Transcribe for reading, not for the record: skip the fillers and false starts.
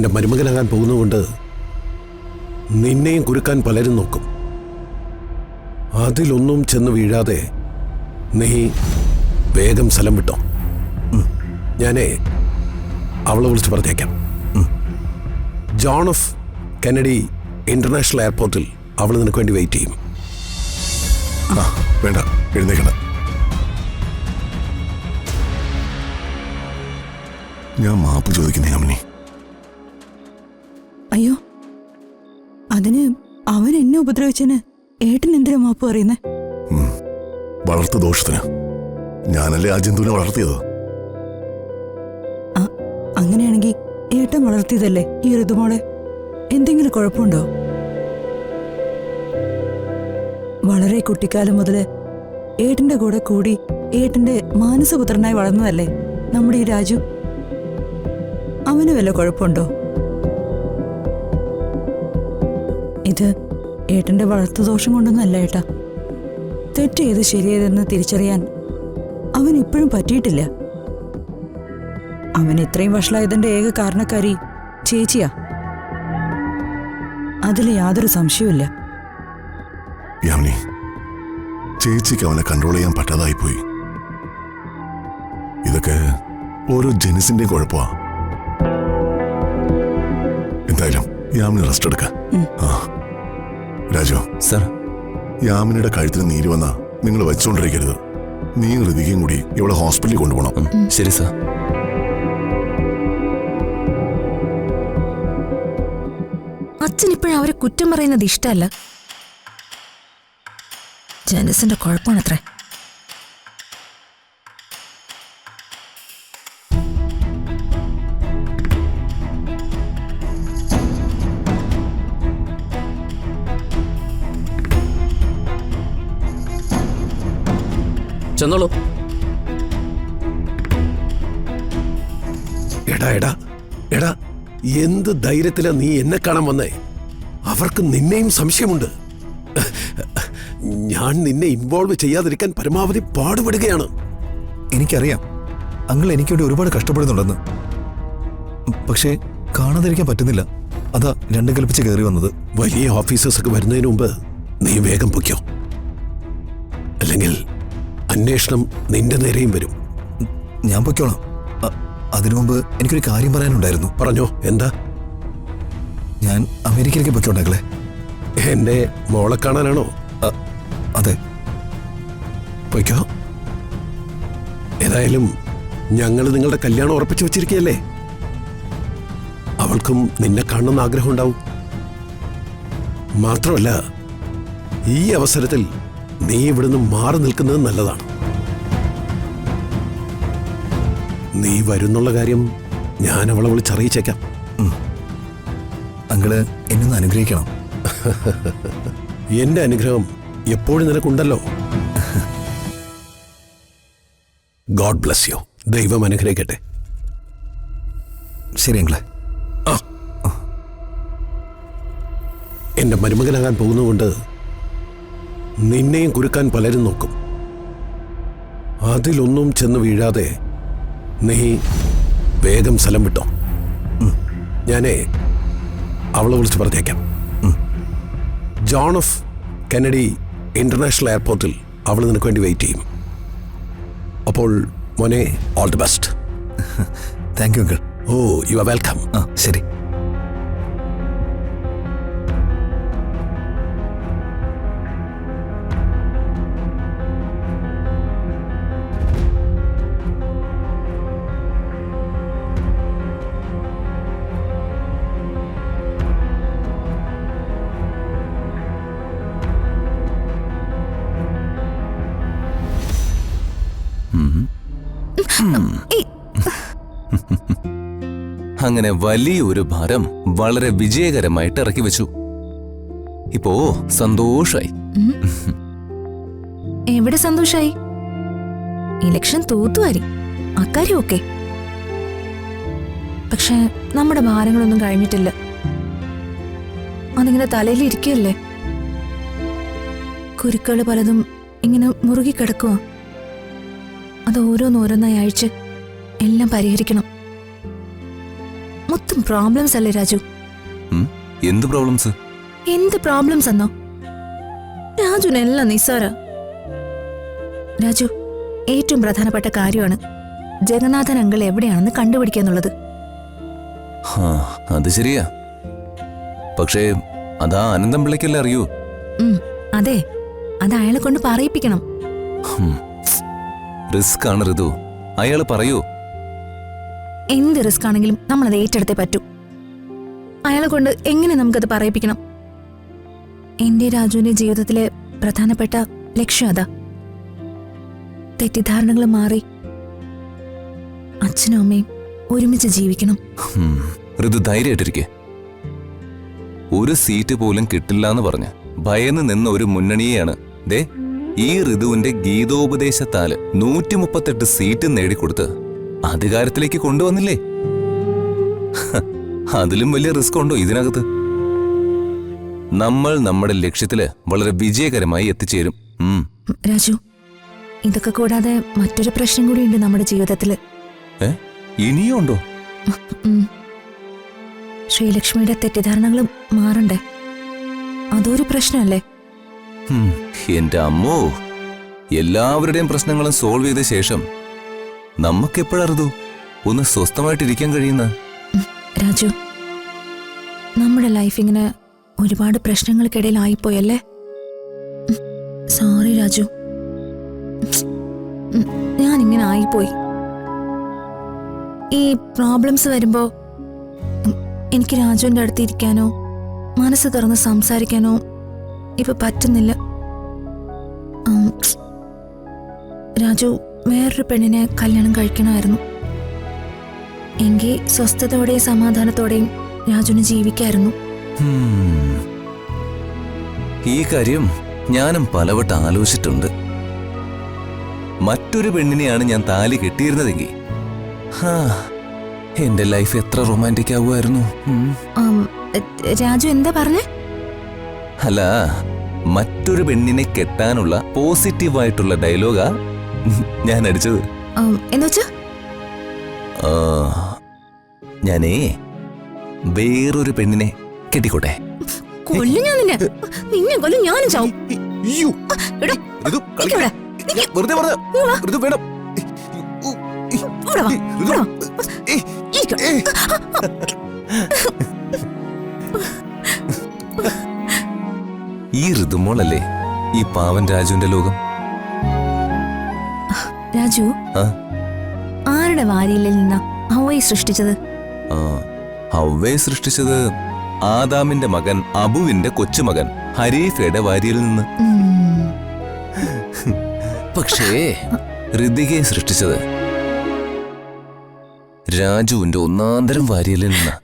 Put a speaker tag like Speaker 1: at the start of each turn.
Speaker 1: എൻ്റെ മരുമകനാകാൻ പോകുന്നതുകൊണ്ട് നിന്നെയും കുരുക്കാൻ പലരും നോക്കും. അതിലൊന്നും ചെന്ന് വീഴാതെ നീ വേഗം സ്ഥലം വിട്ടോ. ഞാനേ അവളെ വിളിച്ച് പറഞ്ഞേക്കാം. ജോൺ എഫ് കെന്നഡി ഇന്റർനാഷണൽ എയർപോർട്ടിൽ അവൾ നിനക്ക് വേണ്ടി വെയിറ്റ് ചെയ്യും.
Speaker 2: വേണ്ട, എഴുന്നേക്കണ്ട. ഞാൻ മാപ്പ് ചോദിക്കുന്നേ അമ്മനി.
Speaker 3: അയ്യോ, അതിന് അവൻ എന്നെ ഉപദ്രവിച്ചതിന് ഏട്ടൻ എന്തിനാ മാപ്പ് പറയുന്നേ?
Speaker 2: വളർത്തു ദോഷത്തിന്. ഞാനല്ലേ ആ ജന്തുവിനെ വളർത്തിയത്.
Speaker 3: അങ്ങനെയാണെങ്കിൽ ഏട്ടൻ വളർത്തിയതല്ലേ ഈ ഋതുമോളെ. എന്തെങ്കിലും കുഴപ്പമുണ്ടോ? വളരെ കുട്ടിക്കാലം മുതല് ഏട്ടന്റെ കൂടെ കൂടി ഏട്ടന്റെ മാനസപുത്രനായി വളർന്നതല്ലേ നമ്മുടെ ഈ രാജു. അവന് വല്ല കുഴപ്പമുണ്ടോ? ഇത് ഏട്ടന്റെ വളർത്തുദോഷം കൊണ്ടൊന്നല്ല ഏട്ടാ. തെറ്റ് ചെയ്ത് ശരിയേതെന്ന് തിരിച്ചറിയാൻ അവൻ ഇപ്പോഴും പറ്റിയിട്ടില്ല. അവൻ ഇത്രയും വഷളായതിന്റെ ഏക കാരണക്കാരി ചേച്ചിയാ. അതിൽ യാതൊരു സംശയവുമില്ല.
Speaker 2: യാമിനി, ചേച്ചിക്ക് അവനെ കൺട്രോൾ ചെയ്യാൻ പറ്റാതായിപ്പോയി. ഇതൊക്കെ ഓരോ ജനിസിന്റെ കുഴപ്പമാ. എന്തായാലും യാമിനി റെസ്റ്റ് എടുക്ക. രാജു
Speaker 4: സർ,
Speaker 2: യാമിനിയുടെ കഴുത്തിന് നീര് വന്നാ നിങ്ങൾ വെച്ചുകൊണ്ടിരിക്കരുത്. നീ ഹൃതികയും കൂടി ഇവളെ ഹോസ്പിറ്റലിൽ കൊണ്ടുപോകണം.
Speaker 4: ശരി സർ.
Speaker 5: അച്ഛൻ ഇപ്പോഴും അവരെ കുറ്റം പറയുന്നത് ഇഷ്ടമല്ല. ജനസിന്റെ കുഴപ്പമാണത്രേ.
Speaker 4: ചെന്നോളൂ.
Speaker 1: എടാ എടാ എടാ, എന്ത് ധൈര്യത്തിലാ നീ എന്നെ കാണാൻ വന്നേ? അവർക്ക് നിന്നെയും സംശയമുണ്ട്. ഞാൻ നിന്നെ ഇൻവോൾവ് ചെയ്യാതിരിക്കാൻ പരമാവധി പാടുപെടുകയാണ്.
Speaker 6: എനിക്കറിയാം അങ്കിൾ എനിക്ക് വേണ്ടി ഒരുപാട് കഷ്ടപ്പെടുന്നുണ്ടെന്ന്. പക്ഷേ കാണാതിരിക്കാൻ പറ്റുന്നില്ല. അതാ രണ്ടും കൽപ്പിച്ച് കയറി വന്നത്.
Speaker 1: വലിയ ഓഫീസേഴ്സ് ഒക്കെ വരുന്നതിന് മുമ്പ് നീ വേഗം പൊയ്ക്കോ, അല്ലെങ്കിൽ അന്വേഷണം നിന്റെ നേരെയും വരും.
Speaker 6: ഞാൻ പൊയ്ക്കോളാം. അതിനു മുമ്പ് എനിക്കൊരു കാര്യം പറയാനുണ്ടായിരുന്നു.
Speaker 1: പറഞ്ഞോ, എന്താ?
Speaker 6: ഞാൻ അമേരിക്കയിലേക്ക് പൊയ്ക്കോട്ടെ.
Speaker 1: എന്റെ മോളെ കാണാനാണോ?
Speaker 6: അതെ,
Speaker 1: പൊയ്ക്കോ. ഏതായാലും ഞങ്ങൾ നിങ്ങളുടെ കല്യാണം ഉറപ്പിച്ചു വെച്ചിരിക്കുകയല്ലേ. അവൾക്കും നിന്നെ കാണണമെന്ന് ആഗ്രഹം ഉണ്ടാവും. മാത്രമല്ല, ഈ അവസരത്തിൽ നീ ഇവിടുന്ന് മാറി നിൽക്കുന്നത് നല്ലതാണ്. നീ വരുന്നുള്ള കാര്യം ഞാൻ അവളെ വിളിച്ചറിയിച്ചേക്കാം.
Speaker 6: അങ്കിള് എന്നൊന്ന് അനുഗ്രഹിക്കണം.
Speaker 1: എന്റെ അനുഗ്രഹം എപ്പോഴും നിനക്കുണ്ടല്ലോ. God bless you. ദൈവം അനുഗ്രഹിക്കട്ടെ.
Speaker 6: ശരി അങ്കിളെ.
Speaker 1: എന്റെ മരുമകനാകാൻ പോകുന്നതുകൊണ്ട് നിന്നെയും കുരുക്കാൻ പലരും നോക്കും. അതിലൊന്നും ചെന്ന് വീഴാതെ നീ വേഗം സ്ഥലം വിട്ടോ. ഞാനേ അവളെ വിളിച്ച് പറഞ്ഞേക്കാം. ജോൺ എഫ് കെന്നഡി ഇന്റർനാഷണൽ എയർപോർട്ടിൽ അവൾ നിനക്ക് വേണ്ടി വെയിറ്റ് ചെയ്യും. അപ്പോൾ മോനെ, all the best.
Speaker 6: Thank you uncle.
Speaker 1: Oh, you are welcome.
Speaker 6: ശരി.
Speaker 4: അങ്ങനെ വലിയൊരു ഭാരം വളരെ വിജയകരമായിട്ട് ഇറക്കി വെച്ചു. ഇപ്പോ സന്തോഷായി.
Speaker 5: എവിടെ സന്തോഷായി? ഇലക്ഷൻ തോത്തുവാരി, അക്കാര്യം ഓക്കെ. പക്ഷെ നമ്മുടെ ഭാരങ്ങളൊന്നും കഴിഞ്ഞിട്ടില്ല. അതിങ്ങനെ തലയിൽ ഇരിക്കുകയല്ലേ. കുരുക്കള് പലതും ഇങ്ങനെ മുറുകിക്കിടക്കുക. അത് ഓരോന്നോരോന്നായി അഴിച്ച് എല്ലാം പരിഹരിക്കണം. മൊത്തം പ്രോബ്ലംസ് അല്ലേ രാജു?
Speaker 4: എന്ത് പ്രോബ്ലംസ്?
Speaker 5: എന്ത് പ്രോബ്ലംസ് എന്നോ? രാജുനെല്ലാം നിസ്സാര. രാജു, ഏറ്റവും പ്രധാനപ്പെട്ട കാര്യമാണ് ജഗന്നാഥൻ അങ്കിൾ എവിടെയാണെന്ന് കണ്ടുപിടിക്കാന്നുള്ളത്.
Speaker 4: അത് ശരിയാ. പക്ഷേ അതാ അനന്തം പിള്ളയ്ക്കല്ലേ അറിയൂ.
Speaker 5: അതെ, അത് അയാളെ കൊണ്ട് പറയിപ്പിക്കണം.
Speaker 4: റിസ്ക് ആണ് ഋതു. അയാള് പറയൂ.
Speaker 5: എന്ത് റിസ്ക് ആണെങ്കിലും നമ്മളത് ഏറ്റെടുത്തേ പറ്റൂ. അയാളെ കൊണ്ട് എങ്ങനെ നമുക്കത് പറയിപ്പിക്കണം? എന്റെ രാജുവിന്റെ ജീവിതത്തിലെ പ്രധാനപ്പെട്ട ലക്ഷ്യം അതാ. തെറ്റിദ്ധാരണകൾ മാറി അച്ഛനും അമ്മയും ഒരുമിച്ച് ജീവിക്കണം.
Speaker 4: ഋതു ധൈര്യമായിട്ടിരിക്കെ. ഒരു സീറ്റ് പോലും കിട്ടില്ല എന്ന് പറഞ്ഞ് ഭയന്ന് നിന്ന ഒരു മുന്നണിയെയാണ് ദേ ഈ ഋതുവിന്റെ ഗീതോപദേശത്താല് 138 സീറ്റ് നേടിക്കൊടുത്ത് അധികാരത്തിലേക്ക് കൊണ്ടുവന്നില്ലേ? അതിലും വലിയ റിസ്ക് ഉണ്ടോ ഇതിനകത്ത്? നമ്മൾ നമ്മുടെ ലക്ഷ്യത്തില് വളരെ വിജയകരമായി എത്തിച്ചേരും.
Speaker 5: രാജു, ഇതൊക്കെ കൂടാതെ മറ്റൊരു പ്രശ്നം കൂടിയുണ്ട് നമ്മുടെ ജീവിതത്തില്.
Speaker 4: ഇനിയും ഉണ്ടോ?
Speaker 5: ശ്രീലക്ഷ്മിയുടെ തെറ്റിദ്ധാരണകൾ മാറണ്ടേ? അതൊരു പ്രശ്നമല്ലേ?
Speaker 4: എന്റെ അമ്മോ, എല്ലാവരുടെയും പ്രശ്നങ്ങളും സോൾവ് ചെയ്ത ശേഷം നമുക്കെപ്പോഴറിതു ഒന്ന് സ്വസ്ഥമായിട്ടിരിക്കാൻ കഴിയുന്ന?
Speaker 5: രാജു, നമ്മുടെ ലൈഫ് ഇങ്ങനെ ഒരുപാട് പ്രശ്നങ്ങൾക്കിടയിൽ ആയിപ്പോയല്ലേ? സോറി രാജു, ഞാനിങ്ങനെ ആയിപ്പോയി. ഈ പ്രോബ്ലംസ് വരുമ്പോ എനിക്ക് രാജുവിന്റെ അടുത്ത് ഇരിക്കാനോ മനസ്സ് തുറന്ന് സംസാരിക്കാനോ ഇപ്പൊ പറ്റുന്നില്ല. രാജു വേറൊരു പെണ്ണിനെ കല്യാണം കഴിക്കണമായിരുന്നു. എങ്കിൽ സ്വസ്ഥതയോടെയും സമാധാനത്തോടെയും രാജുവിന് ജീവിക്കായിരുന്നു.
Speaker 4: ഈ കാര്യം ഞാനും പലവട്ടം ആലോചിച്ചിട്ടുണ്ട്. മറ്റൊരു പെണ്ണിനെയാണ് ഞാൻ താലി കെട്ടിയിരുന്നതെങ്കിൽ എന്റെ ലൈഫ് എത്ര റൊമാൻറ്റിക് ആവുമായിരുന്നു.
Speaker 5: രാജു എന്താ പറഞ്ഞേ?
Speaker 4: അല്ല, മറ്റൊരു പെണ്ണിനെ കെട്ടാനുള്ള പോസിറ്റീവായിട്ടുള്ള ഡയലോഗാ ഞാൻ അടിച്ചത്.
Speaker 5: എന്നുവെച്ചാ
Speaker 4: ഞാനേ വേറൊരു പെണ്ണിനെ കെട്ടിക്കോട്ടെ.
Speaker 5: കൊല്ലും ഞാൻ നിന്നെ. നിന്നെ കൊല്ലും ഞാനും ചാവും.
Speaker 4: ഈ ഋതുമോളല്ലേ ഈ പാവൻ രാജുവിന്റെ ലോകം?
Speaker 5: രാജു, ആരുടെ വാരിയിലിൽ നിന്നാ ഹവ്വയെ സൃഷ്ടിച്ചത്?
Speaker 4: ഹവ്വയെ സൃഷ്ടിച്ചത് ആദാമിന്റെ മകൻ അബുവിന്റെ കൊച്ചുമകൻ ഹരീഫയുടെ വാരിയിൽ നിന്ന്. പക്ഷേ ഋതികയെ സൃഷ്ടിച്ചത് രാജുവിന്റെ ഒന്നാന്തരം വാരിയിൽ നിന്നാ.